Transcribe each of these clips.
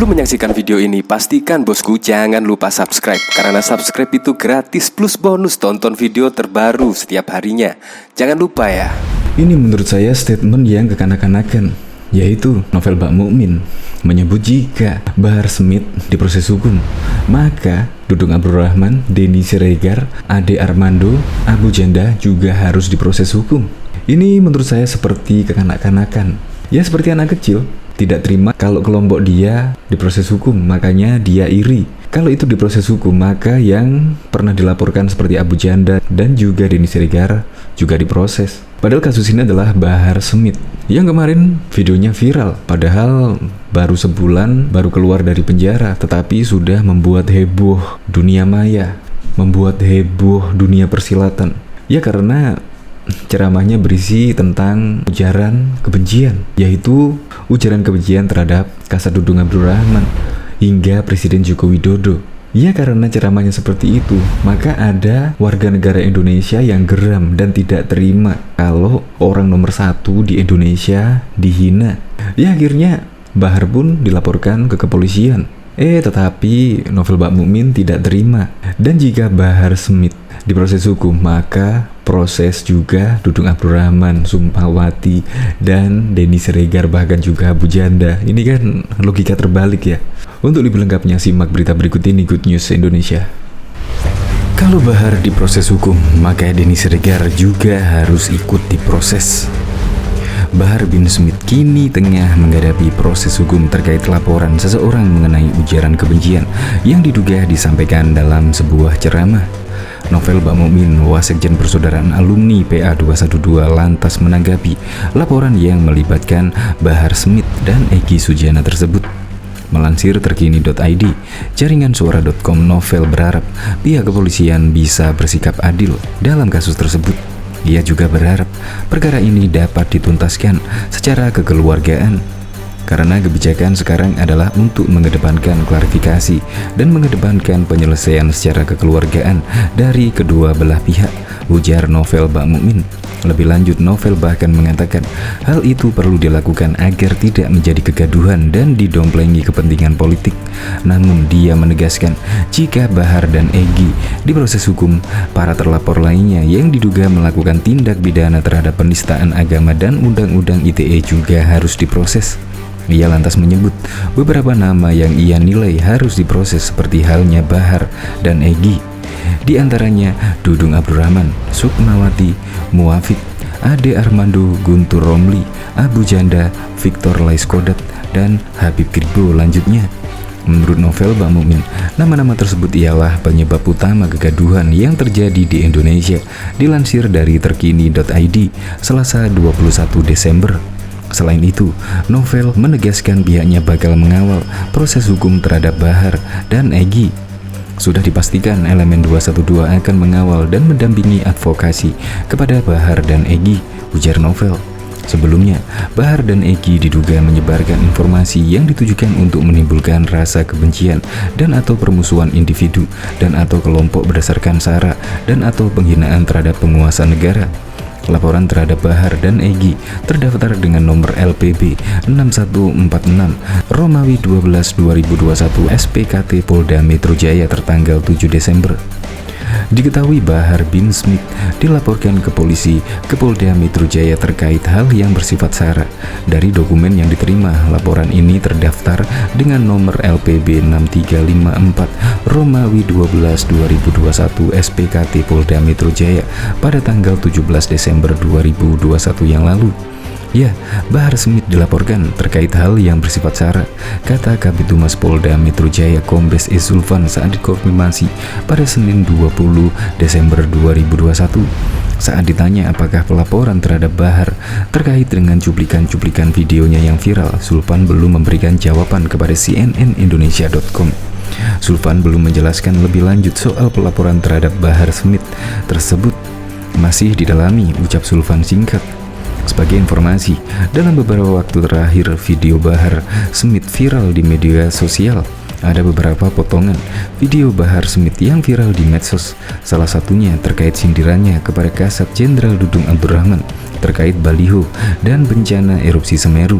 Sebelum menyaksikan video ini, pastikan bosku jangan lupa subscribe. Karena subscribe itu gratis plus bonus tonton video terbaru setiap harinya. Jangan lupa ya. Ini menurut saya statement yang kekanak-kanakan, yaitu novel Mbak Mukmin menyebut jika Bahar Smith diproses hukum, maka Dudung Abdurrahman, Denny Siregar, Ade Armando, Abu Janda juga harus diproses hukum. Ini menurut saya seperti kekanak-kanakan. Ya seperti anak kecil, tidak terima kalau kelompok dia diproses hukum, makanya dia iri. Kalau itu diproses hukum, maka yang pernah dilaporkan seperti Abu Janda dan juga Denny Siregar juga diproses. Padahal kasus ini adalah Bahar Smith yang kemarin videonya viral, padahal baru sebulan baru keluar dari penjara, tetapi sudah membuat heboh dunia maya, membuat heboh dunia persilatan. Ya karena ceramahnya berisi tentang ujaran kebencian, yaitu ujaran kebencian terhadap Kasat Dudung Abdurrahman hingga Presiden Joko Widodo. Ya karena ceramahnya seperti itu, maka ada warga negara Indonesia yang geram dan tidak terima kalau orang nomor 1 di Indonesia dihina. Ya akhirnya Bahar pun dilaporkan ke kepolisian. Tetapi novel Mbak Mukmin tidak terima. Dan jika Bahar Smith diproses hukum, maka proses juga Dudung Abdurrahman, Sumpawati, dan Denny Siregar, bahkan juga Abu Janda. Ini kan logika terbalik ya. Untuk lebih lengkapnya simak berita berikut ini, Good News Indonesia. Kalau Bahar diproses hukum, maka Denny Siregar juga harus ikut diproses. Bahar bin Smith kini tengah menghadapi proses hukum terkait laporan seseorang mengenai ujaran kebencian yang diduga disampaikan dalam sebuah ceramah. Novel Mbak Mukmin, Wasekjen Persaudaraan Alumni PA 212 lantas menanggapi laporan yang melibatkan Bahar Smith dan Egy Sujana tersebut. Melansir terkini.id, jaringan suara.com, Novel berharap pihak kepolisian bisa bersikap adil dalam kasus tersebut. Ia juga berharap perkara ini dapat dituntaskan secara kekeluargaan, karena kebijakan sekarang adalah untuk mengedepankan klarifikasi dan mengedepankan penyelesaian secara kekeluargaan dari kedua belah pihak, ujar Novel Mbak Mukmin. Lebih lanjut, Novel bahkan mengatakan hal itu perlu dilakukan agar tidak menjadi kegaduhan dan didomplengi kepentingan politik. Namun dia menegaskan jika Bahar dan Egy diproses hukum, para terlapor lainnya yang diduga melakukan tindak pidana terhadap penistaan agama dan Undang-Undang ITE juga harus diproses. Ia lantas menyebut beberapa nama yang ia nilai harus diproses seperti halnya Bahar dan Egy. Di antaranya Dudung Abdurrahman, Sukmawati, Muafik, Ade Armando, Guntur Romli, Abu Janda, Victor Laiskodat, dan Habib Kribo lanjutnya. Menurut Novel Mbak Mukmin, nama-nama tersebut ialah penyebab utama kegaduhan yang terjadi di Indonesia. Dilansir dari terkini.id, Selasa 21 Desember. Selain itu, Novel menegaskan pihaknya bakal mengawal proses hukum terhadap Bahar dan Egy. Sudah dipastikan elemen 212 akan mengawal dan mendampingi advokasi kepada Bahar dan Egy, ujar Novel. Sebelumnya, Bahar dan Egy diduga menyebarkan informasi yang ditujukan untuk menimbulkan rasa kebencian dan atau permusuhan individu dan atau kelompok berdasarkan sara dan atau penghinaan terhadap penguasa negara. Laporan terhadap Bahar dan Egy terdaftar dengan nomor LPB 6146 Romawi 12 2021 SPKT Polda Metro Jaya tertanggal 7 Desember. Diketahui Bahar bin Smith dilaporkan ke polisi ke Polda Metro Jaya terkait hal yang bersifat sara. Dari dokumen yang diterima, laporan ini terdaftar dengan nomor LPB 6354 Romawi 12 2021 SPKT Polda Metro Jaya pada tanggal 17 Desember 2021 yang lalu. Ya, Bahar Smith dilaporkan terkait hal yang bersifat sara, kata Kabid Humas Polda Metro Jaya Kombes E. Zulfan saat dikonfirmasi pada Senin 20 Desember 2021. Saat ditanya apakah pelaporan terhadap Bahar terkait dengan cuplikan-cuplikan videonya yang viral, Zulfan belum memberikan jawaban kepada cnnindonesia.com. Zulfan belum menjelaskan lebih lanjut soal pelaporan terhadap Bahar Smith tersebut. Masih didalami, ucap Zulfan singkat. Sebagai informasi, dalam beberapa waktu terakhir video Bahar Smith viral di media sosial. Ada beberapa potongan video Bahar Smith yang viral di medsos, salah satunya terkait sindirannya kepada Kasat Jenderal Dudung Abdurrahman terkait baliho dan bencana erupsi Semeru.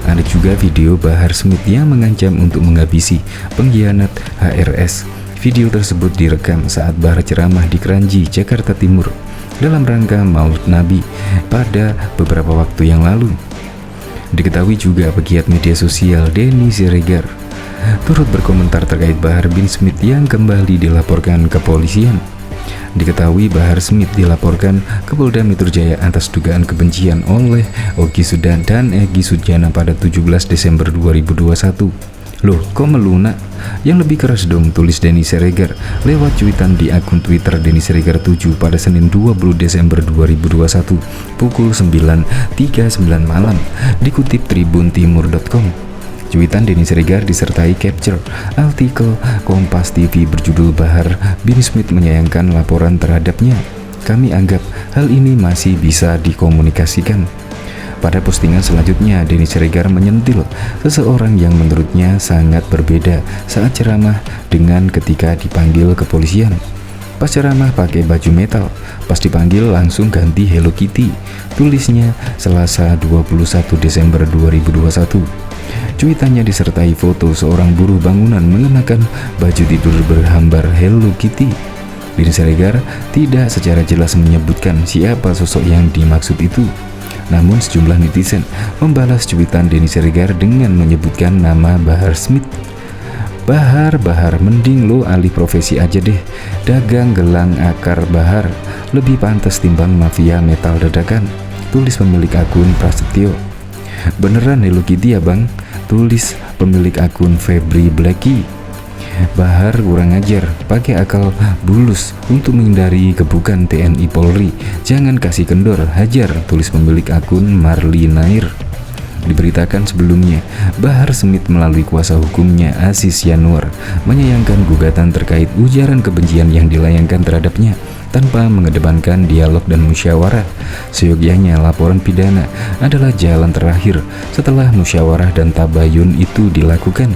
Ada juga video Bahar Smith yang mengancam untuk menghabisi pengkhianat HRS. Video tersebut direkam saat Bahar ceramah di Kranji, Jakarta Timur dalam rangka Maulid Nabi pada beberapa waktu yang lalu. Diketahui juga pegiat media sosial Denny Siregar turut berkomentar terkait Bahar bin Smith yang kembali dilaporkan ke kepolisian. Diketahui Bahar Smith dilaporkan ke Polda Metro Jaya atas dugaan kebencian oleh Ogi Sudan dan Egy Sujana pada 17 Desember 2021. Loh, kok melunak? Yang lebih keras dong, tulis Denny Siregar lewat cuitan di akun Twitter Denny Siregar 7 pada Senin 20 Desember 2021 pukul 9.39 malam, dikutip tribuntimur.com. Cuitan Denny Siregar disertai capture artikel Kompas TV berjudul Bahar bin Smith menyayangkan laporan terhadapnya. Kami anggap hal ini masih bisa dikomunikasikan. Pada postingan selanjutnya, Denny Siregar menyentil seseorang yang menurutnya sangat berbeda saat ceramah dengan ketika dipanggil kepolisian. Pas ceramah pakai baju metal, pas dipanggil langsung ganti Hello Kitty, tulisnya Selasa 21 Desember 2021. Cuitannya disertai foto seorang buruh bangunan mengenakan baju tidur berhambar Hello Kitty. Denny Siregar tidak secara jelas menyebutkan siapa sosok yang dimaksud itu. Namun sejumlah netizen membalas cuitan Denny Siregar dengan menyebutkan nama Bahar Smith. Bahar, mending lo alih profesi aja deh, dagang gelang akar bahar, lebih pantas timbang mafia metal dadakan, tulis pemilik akun Prasetyo. Beneran Hello Kitty ya bang, tulis pemilik akun Febri Blacky. Bahar kurang ajar, pakai akal bulus untuk menghindari gebukan TNI Polri, jangan kasih kendor, hajar, tulis pemilik akun Marli Nair. Diberitakan sebelumnya, Bahar Smith melalui kuasa hukumnya Aziz Yanuar menyayangkan gugatan terkait ujaran kebencian yang dilayangkan terhadapnya tanpa mengedepankan dialog dan musyawarah. Seyogyanya laporan pidana adalah jalan terakhir setelah musyawarah dan tabayun itu dilakukan.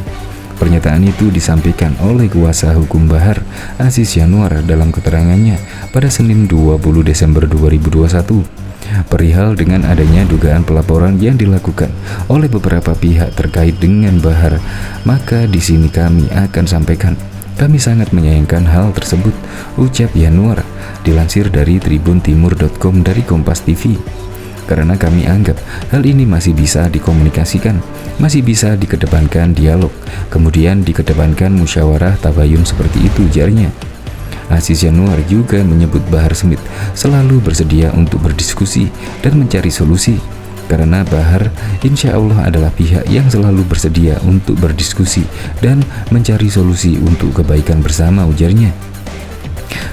Pernyataan itu disampaikan oleh kuasa hukum Bahar, Aziz Yanuar, dalam keterangannya pada Senin 20 Desember 2021 perihal dengan adanya dugaan pelaporan yang dilakukan oleh beberapa pihak terkait dengan Bahar. Maka di sini kami akan sampaikan, kami sangat menyayangkan hal tersebut, ucap Yanuar, dilansir dari tribuntimur.com dari Kompas TV. Karena kami anggap hal ini masih bisa dikomunikasikan, masih bisa dikedepankan dialog, kemudian dikedepankan musyawarah tabayun seperti itu, ujarnya. Aziz Yanuar juga menyebut Bahar Smith selalu bersedia untuk berdiskusi dan mencari solusi, karena Bahar insya Allah adalah pihak yang selalu bersedia untuk berdiskusi dan mencari solusi untuk kebaikan bersama, ujarnya.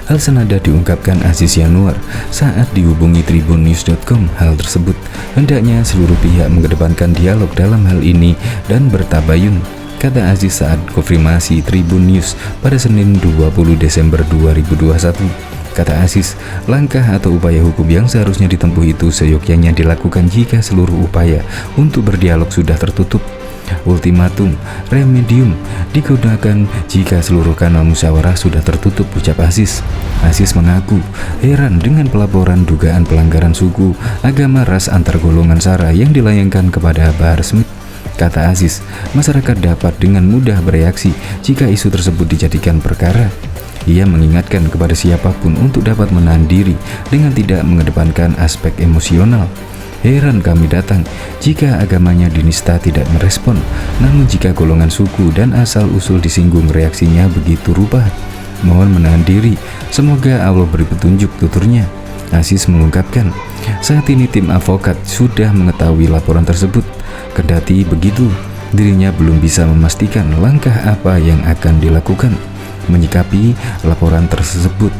Hal senada diungkapkan Aziz Yanuar saat dihubungi tribunnews.com. Hal tersebut hendaknya seluruh pihak mengedepankan dialog dalam hal ini dan bertabayun, kata Aziz saat konfirmasi Tribun News pada Senin 20 Desember 2021. Kata Aziz, langkah atau upaya hukum yang seharusnya ditempuh itu seyogyanya dilakukan jika seluruh upaya untuk berdialog sudah tertutup. Ultimatum remedium digunakan jika seluruh kanal musyawarah sudah tertutup, ucap Aziz. Aziz mengaku heran dengan pelaporan dugaan pelanggaran suku, agama, ras antar golongan SARA yang dilayangkan kepada Bahar Smith. Kata Aziz, masyarakat dapat dengan mudah bereaksi jika isu tersebut dijadikan perkara. Ia mengingatkan kepada siapapun untuk dapat menahan diri dengan tidak mengedepankan aspek emosional. Heran kami datang jika agamanya dinista tidak merespon, namun jika golongan suku dan asal-usul disinggung reaksinya begitu rupa. Mohon menahan diri, semoga Allah beri petunjuk, tuturnya. Aziz mengungkapkan, saat ini tim advokat sudah mengetahui laporan tersebut. Kendati begitu, dirinya belum bisa memastikan langkah apa yang akan dilakukan menyikapi laporan tersebut.